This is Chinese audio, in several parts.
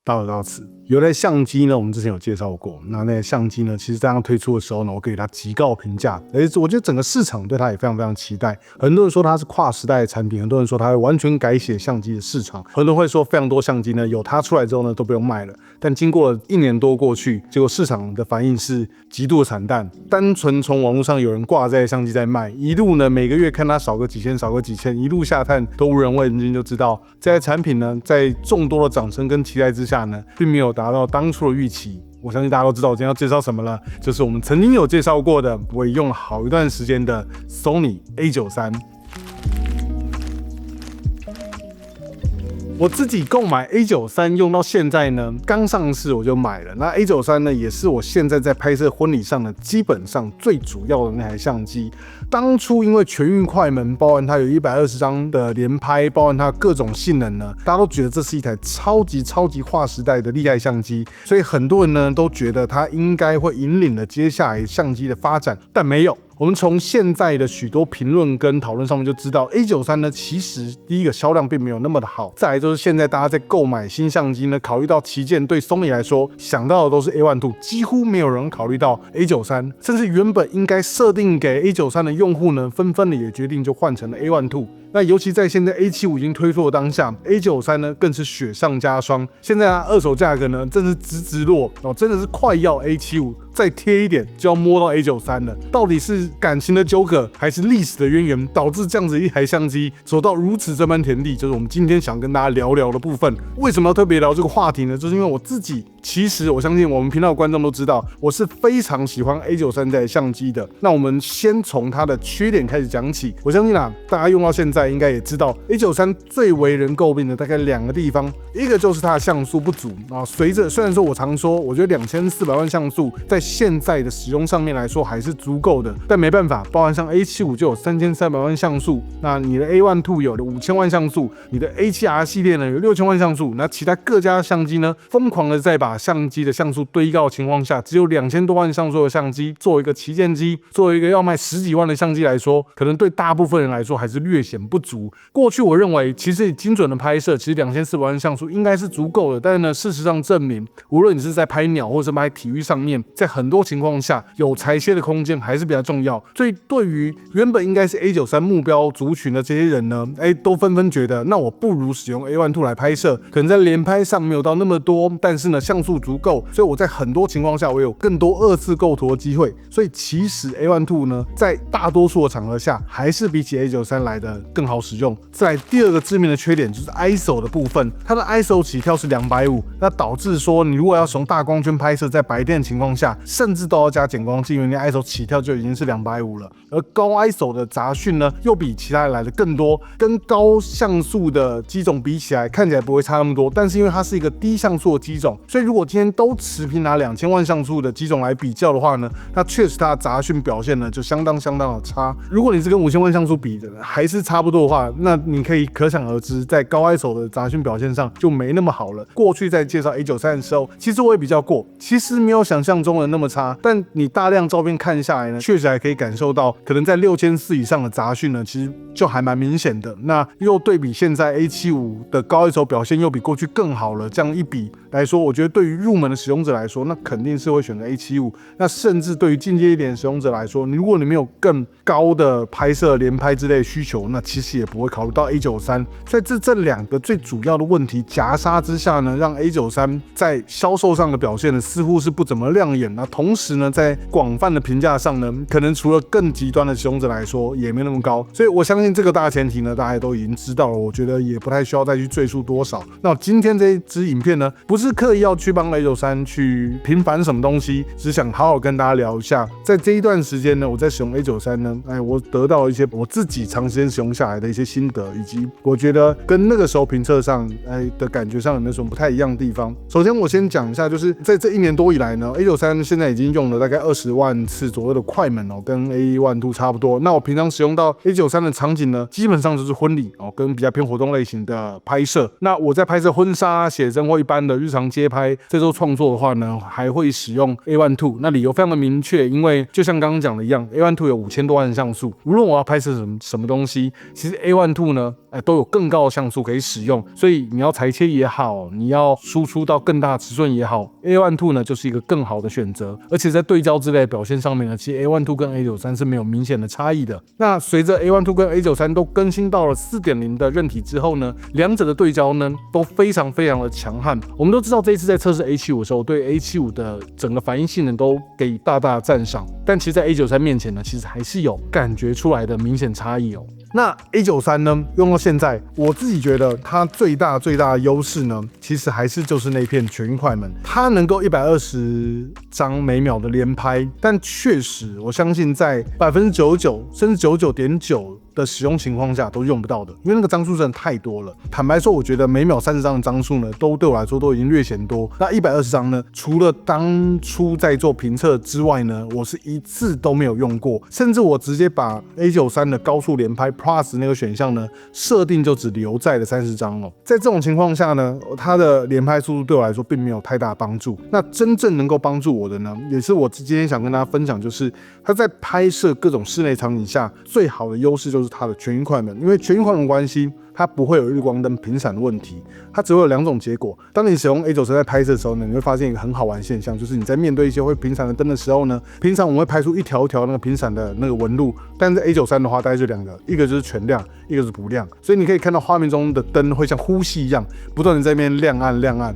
到此。有台相機呢，我們之前有介紹過。那台相機呢，其實在它推出的時候呢，我給它極高的評價。我覺得整個市場對它也非常非常期待。很多人說它是跨時代的產品，很多人說它會完全改寫相機的市場。很多人會說非常多相機呢，有它出來之後呢，都不用賣了。但經過了1年多過去，結果市場的反應是極度的慘淡。單純從網絡上有人掛這台相機在賣，一路呢每個月看它少個幾千，一路下探都無人問津，就知道這台產品呢，在眾多的掌聲跟期待之下呢，並沒有達到當初的預期。我相信大家都知道我今天要介紹什麼了，就是我們曾經有介紹過的，我也用了好一段時間的 Sony A93。我自己購買 A93 用到現在呢，剛上市我就買了。那 A93 呢，也是我現在在拍攝婚禮上呢，基本上最主要的那台相機。當初因為全運快門，包含它有120張的連拍，包含它各種性能呢，大家都覺得這是一台超級劃時代的厲害相機，所以很多人呢都覺得它應該會引領了接下來相機的發展，但沒有。我們從現在的許多評論跟討論上面就知道 ，A93 呢，其實第一個銷量並沒有那麼的好。再來就是現在大家在購買新相機呢，考慮到旗艦，對 Sony 來說想到的都是 A12， 幾乎沒有人考慮到 A93， 甚至原本應該設定給 A93 的用戶呢，紛紛的也決定就換成了 A12。那尤其在現在 A75 已經推出的當下 ，A93 呢更是雪上加霜。現在它二手價格呢，真是直落哦，真的是快要 A75 再貼一點就要摸到 A93 了。到底是感情的糾葛，還是歷史的淵源，導致這樣子一台相機走到如此這般田地？就是我們今天想跟大家聊聊的部分。為什麼要特別聊這個話題呢？就是因為我自己，其實我相信我們頻道的觀眾都知道，我是非常喜歡 A93 這台相機的。那我們先從它的缺點開始講起。我相信大家用到現在，應該也知道 A93 最為人詬病的大概2個地方，一個就是它的像素不足啊。雖然說我常說，我覺得2400萬像素在現在的使用上面來說還是足夠的，但沒辦法，包含像 A75 就有3300萬像素，那你的 A12 有了5000萬像素，你的 A7R 系列呢有6000萬像素，那其他各家相機呢瘋狂的在把相機的像素堆高的情況下，只有2000多萬像素的相機作為一個旗艦機，作為一個要賣10幾萬的相機來說，可能對大部分人來說還是略顯不足。過去我認為，其實精準的拍攝，其實2400萬像素應該是足夠的。但是呢，事實上證明，無論你是在拍鳥或者拍體育上面，在很多情況下，有裁切的空間還是比較重要。所以對於原本應該是 A93 目標族群的這些人呢，都紛紛覺得，那我不如使用 A12 來拍攝，可能在連拍上沒有到那麼多，但是呢，像素足夠，所以我在很多情況下，我有更多2次構圖的機會。所以其實 A12 呢，在大多數的場合下，還是比起 A93 來的更好使用。再來第2個致命的缺點就是 ISO 的部分，它的 ISO 起跳是250，那導致說你如果要使用大光圈拍攝，在白天的情況下，甚至都要加減光器，因為你 ISO 起跳就已經是250了。而高 ISO 的雜訊呢，又比其他人來的更多，跟高像素的機種比起來，看起來不會差那麼多，但是因為它是一個低像素的機種，所以如果今天都持平拿2000萬像素的機種來比較的話呢，那確實它的雜訊表現呢就相當的差。如果你是跟5000萬像素比的，還是差不多的話，那你可以可想而知，在高 ISO 的雜讯表現上就沒那麼好了。過去在介紹 A93 的時候，其實我也比較過，其實沒有想象中的那麼差，但你大量照片看下來呢，確實還可以感受到，可能在6400以上的雜訊呢，其實就還蠻明顯的。那又對比現在 A75 的高 ISO 表現又比過去更好了，這樣一比來說，我覺得對於入门的使用者來說，那肯定是會選擇 A75。那甚至對於進階一點的使用者來說，如果你沒有更高的拍攝、連拍之類的需求，那其實也不會考慮到 A93。所以這2個最主要的問題夾殺之下呢，讓 A93 在銷售上的表現呢，似乎是不怎麼亮眼。那同時呢，在廣泛的評價上呢，可能除了更極端的使用者來說，也沒那麼高。所以我相信這個大前提呢，大家都已經知道了。我覺得也不太需要再去赘述多少。那今天這一支影片呢，不是刻意要去幫 A93 去平反什麼東西，只想好好跟大家聊一下，在這一段時間呢，我在使用 A93 呢，我得到一些我自己長时間使用下來的一些心得，以及我覺得跟那個時候評測上的感覺上有没有什麼不太一樣的地方。首先我先講一下，就是在這1年多以來呢， A93 現在已經用了大概20萬次左右的快門跟 A12 差不多。那我平常使用到 A93 的場景呢，基本上就是婚禮跟比較偏活動類型的拍攝。那我在拍攝婚紗、寫真或一般的日常街拍這週創作的話呢，還會使用 A12。那理由非常的明確，因為就像剛剛講的一樣， A12 有5000多萬像素，無論我要拍攝什麼東西，其實 A1II 呢，都有更高的像素可以使用，所以你要裁切也好，你要輸出到更大的尺寸也好，A1II 呢就是一個更好的選擇。而且在對焦之類的表現上面呢，其實 A1II 跟 A93 是沒有明顯的差異的。那隨着 A1II 跟 A93 都更新到了 4.0 的韌體之後呢，兩者的對焦呢都非常非常的強悍。我們都知道這一次在測試 A75 的時候，對 A75 的整個反應性能都給予大大的讚賞，但其實在 A93 面前呢，其實還是有感覺出來的明顯差異哦。那 A93 呢，用到現在，我自己覺得它最大的優勢呢，其實還是就是那片全運快門，它能夠120張每秒的連拍，但確實我相信在99%甚至99.9%的使用情況下都用不到的，因為那個張數真的太多了。坦白說，我覺得每秒30張的張數呢，都對我來說都已經略嫌多。那120張呢，除了當初在做評測之外呢，我是一次都沒有用過，甚至我直接把 A93 的高速連拍 Plus 那個選項呢，設定就只留在了30張哦。在這種情況下呢，它的連拍速度對我來說並沒有太大的幫助。那真正能夠幫助我的呢，也是我今天想跟大家分享，就是它在拍攝各種室內場景下最好的優勢就是它的全運快门，因為全運快门關係，它不會有日光燈頻閃的問題，它只會有兩種結果。當你使用 A93 在拍攝的時候呢，你會發現一個很好玩的現象，就是你在面對一些會頻閃的燈的時候呢，平常我們會拍出一條一條那個頻閃的那個紋路，但是 A93 的話大概就兩個，一個就是全亮，一個是不亮，所以你可以看到畫面中的燈會像呼吸一樣，不斷的在那邊亮暗亮暗。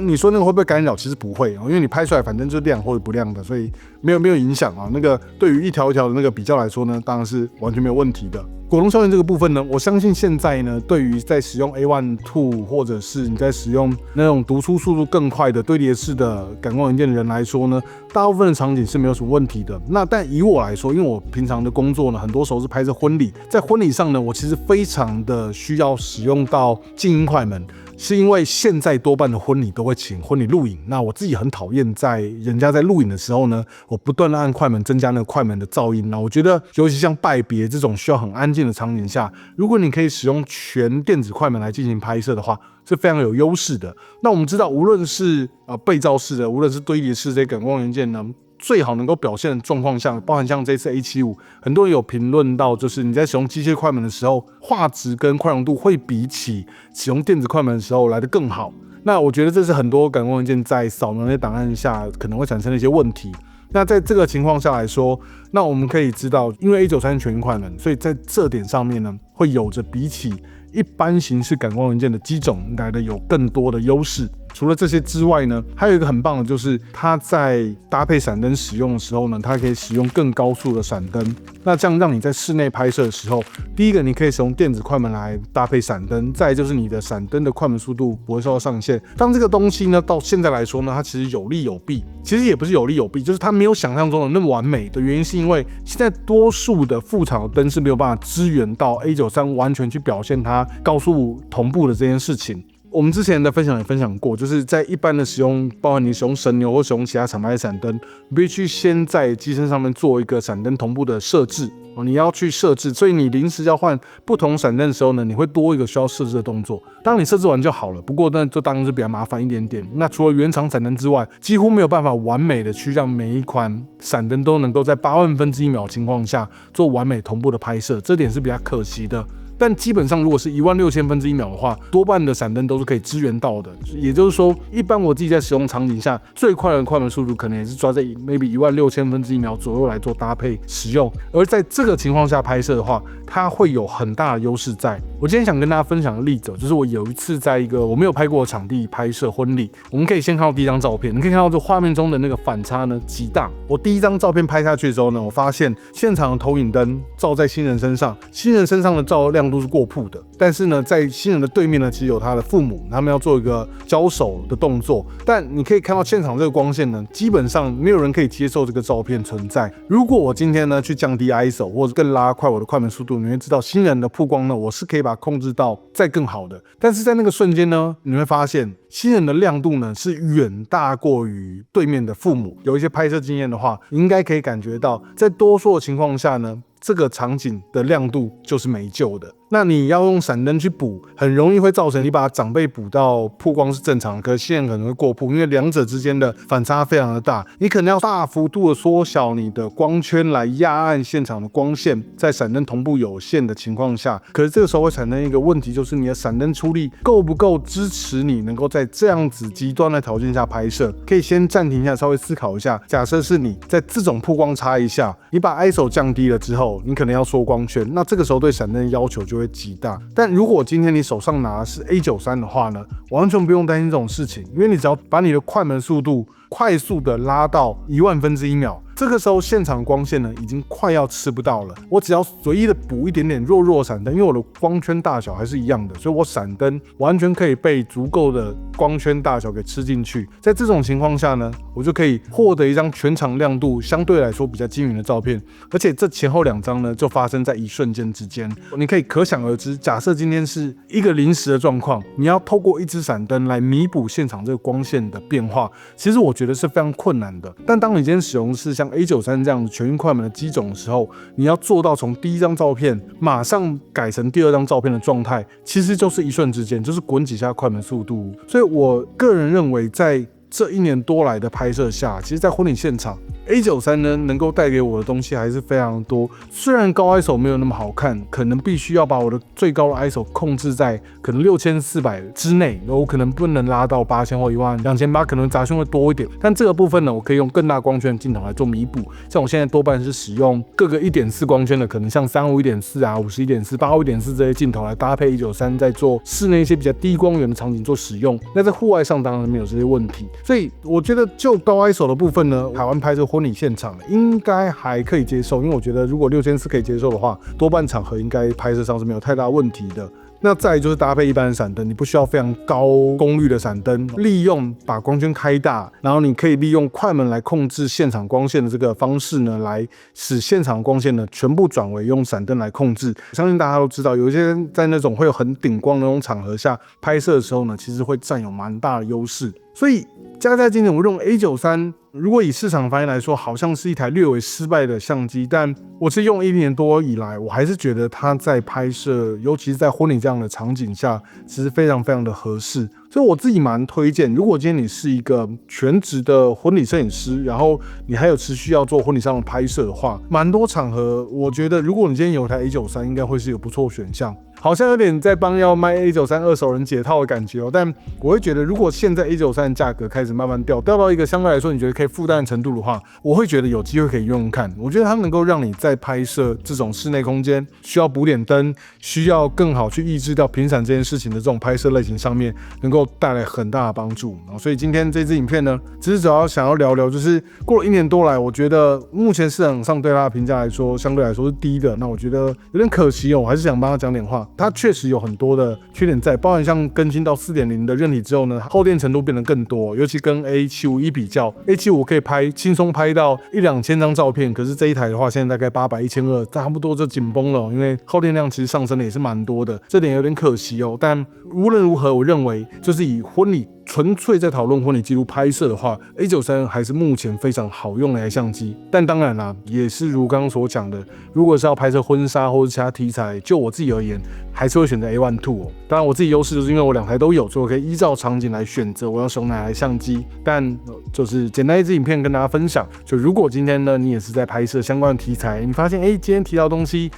你說那個會不會干擾？其實不會，因為你拍出來反正就是亮或者不亮的，所以沒有影響啊。那個對於一條一條的那個比較來說呢，當然是完全沒有問題的。果凍效應這個部分呢，我相信現在呢，對於在使用 A1II 或者是你在使用那種讀出速度更快的堆疊式的感光元件的人來說呢，大部分的場景是沒有什麼問題的。那但以我來說，因為我平常的工作呢，很多時候是拍攝婚禮，在婚禮上呢，我其實非常的需要使用到靜音快門。是因為現在多半的婚禮都會請婚禮錄影，那我自己很討厭在人家在錄影的時候呢，我不斷的按快門增加那個快門的噪音。那我覺得，尤其像拜別這種需要很安靜的場景下，如果你可以使用全電子快門來進行拍攝的話，是非常有優勢的。那我們知道，無論是背照式的，無論是堆疊式這些感光元件呢，最好能夠表現的狀況下，包含像這次 A75， 很多人有評論到，就是你在使用機械快門的時候，畫質跟寬容度會比起使用電子快門的時候來得更好。那我覺得這是很多感光元件在掃描那些檔案下可能會產生的一些問題。那在這個情況下來說，那我們可以知道，因為 A93 全運快門，所以在這點上面呢，會有着比起一般形式感光元件的機種來的有更多的優勢。除了這些之外呢，還有一個很棒的就是它在搭配閃燈使用的時候呢，它可以使用更高速的閃燈。那這樣讓你在室內拍攝的時候，第一個你可以使用電子快門來搭配閃燈，再來就是你的閃燈的快門速度不會受到上限。當這個東西呢到現在來說呢，它其實有利有弊。其實也不是有利有弊，就是它沒有想象中的那麼完美的原因，是因為現在多數的副廠的燈是沒有辦法支援到 A93 完全去表現它高速同步的這件事情。我們之前的分享也分享過，就是在一般的使用，包含你使用神牛或使用其他廠牌的閃燈，你必須去先在機身上面做一個閃燈同步的設置，你要去設置，所以你臨時要換不同閃燈的時候呢，你會多一個需要設置的動作。當你設置完就好了，不過那就當然是比較麻煩一點點。那除了原廠閃燈之外，幾乎沒有辦法完美的去讓每一款閃燈都能夠在80000分之一秒的情況下做完美同步的拍攝，這點是比較可惜的。但基本上，如果是16000分之一秒的話，多半的閃燈都是可以支援到的。也就是說，一般我自己在使用場景下，最快的快門速度可能也是抓在 maybe 16000分之一秒左右來做搭配使用。而在這個情況下拍攝的話，它會有很大的優勢在。我今天想跟大家分享的例子，就是我有一次在一個我沒有拍過的場地拍攝婚禮，我們可以先看到第一張照片，你可以看到這畫面中的那個反差呢極大。我第一張照片拍下去的時候呢，我發現現場的投影燈照在新人身上，新人身上的照亮都是過曝的，但是呢，在新人的對面呢，其實有他的父母，他們要做一個交手的動作。但你可以看到現場這個光線呢，基本上沒有人可以接受這個照片存在。如果我今天呢去降低 ISO 或者更拉快我的快门速度，你會知道新人的曝光呢，我是可以把它控制到再更好的。但是在那個瞬間呢，你會發現新人的亮度呢是遠大過於對面的父母。有一些拍攝經驗的話，你應該可以感覺到，在多數的情況下呢，這個場景的亮度就是沒救的。那你要用閃燈去補，很容易會造成你把長輩補到曝光是正常的，可是線可能會過曝，因為兩者之間的反差非常的大，你可能要大幅度的縮小你的光圈來壓暗現場的光線，在閃燈同步有限的情況下，可是這個時候會產生一個問題，就是你的閃燈出力夠不夠支持你能夠在這樣子極端的條件下拍攝。可以先暫停一下，稍微思考一下，假設是你在這種曝光差異下，你把 ISO 降低了之後，你可能要縮光圈，那這個時候對閃燈的要求就會極大。但如果今天你手上拿的是 A93 的話呢，完全不用擔心這種事情，因為你只要把你的快门速度快速的拉到10000分之一秒，這個時候現場光線呢已經快要吃不到了，我只要隨意的補一點點弱閃燈，因為我的光圈大小還是一樣的，所以我閃燈完全可以被足夠的光圈大小給吃進去。在這種情況下呢，我就可以獲得一張全場亮度相對來說比較均勻的照片，而且這前後2張呢就發生在一瞬間之間。你可以可想而知，假設今天是一個臨時的狀況，你要透過一支閃燈來彌補現場這個光線的變化，其實我覺得是非常困難的。但當你今天使用的是像 A93 這樣的全運快门的機種的時候，你要做到從第一張照片馬上改成第2張照片的狀態，其實就是一瞬之間，就是滾幾下快門速度。所以我個人認為，在這1年多來的拍攝下，其實在婚禮現場 A93 呢能夠帶給我的東西還是非常多。雖然高 ISO 沒有那麼好看，可能必須要把我的最高的 ISO 控制在可能6400之內，我可能不能拉到8000或12800，可能雜訊會多一點。但這個部分呢，我可以用更大光圈的鏡頭來做彌補。像我現在多半是使用各個 1.4 光圈的，可能像35 1.4啊、50 1.4、85 1.4这些鏡頭來搭配 A93，在做室內一些比較低光源的場景做使用。那在戶外上當然沒有這些問題。所以我覺得就高 ISO 的部分呢，台灣拍攝婚禮現場應該還可以接受，因為我覺得如果6400可以接受的話，多半場合應該拍攝上是沒有太大問題的。那再來就是搭配一般的閃燈，你不需要非常高功率的閃燈，利用把光圈開大，然後你可以利用快門來控制現場光線的這個方式呢，來使現场光線呢全部轉為用閃燈來控制。相信大家都知道，有一些人在那種會有很頂光的那種場合下拍攝的時候呢，其實會佔有蠻大的優勢。所以加在今天我用 A93， 如果以市場反應來說，好像是一台略微失敗的相機，但我是用1年多以來，我還是覺得它在拍攝，尤其是在婚禮這樣的場景下，其實非常非常的合適。所以我自己蠻推薦，如果今天你是一個全職的婚禮攝影師，然後你還有持續要做婚禮上的拍攝的話，蠻多場合，我覺得如果你今天有台 A93， 應該會是一個不錯的選項。好像有點在幫要賣 A93 二手人解套的感覺哦，但我會覺得，如果現在 A93 的價格開始慢慢掉到一個相對來說你覺得可以負擔的程度的話，我會覺得有機會可以用用看。我覺得它能夠讓你在拍攝這種室內空間需要補點燈，需要更好去抑制掉頻閃這件事情的這種拍攝類型上面，能夠帶來很大的幫助。所以今天這支影片呢，只是主要想要聊聊，就是過了1年多來，我覺得目前市場上對它的評價來說，相對來說是低的。那我覺得有點可惜哦，我還是想幫他講點話。它確實有很多的缺點在，包含像更新到 4.0 的韌體之後呢，耗電程度變得更多，尤其跟 A751 比較 ，A751 可以輕鬆拍到1-2000張照片，可是這一台的話，現在大概800、1200，差不多就緊繃了，因為耗電量其實上升的也是蠻多的，這點有點可惜哦。但無論如何，我認為就是以婚禮純粹在討論婚禮記錄拍攝的話 ，A93 還是目前非常好用的一台相機。但當然啦，也是如剛剛所講的，如果是要拍攝婚紗或者其他題材，就我自己而言，還是會選擇 A1 II 哦。當然，我自己優勢就是因為我2台都有，所以我可以依照場景來選擇我要使用哪台相機。但就是簡單一支影片跟大家分享，就如果今天呢，你也是在拍攝相關的題材，你發現今天提到的東西，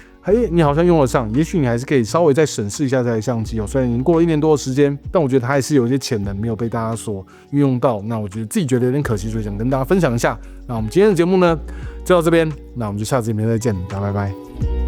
你好像用得上，也許你還是可以稍微再審視一下這台相機哦。雖然已經過了1年多的時間，但我覺得它還是有一些潛能沒有被大家所運用到。那我覺得自己覺得有點可惜，所以想跟大家分享一下。那我們今天的節目呢，就到這邊，那我們就下次影片再見，大家拜拜。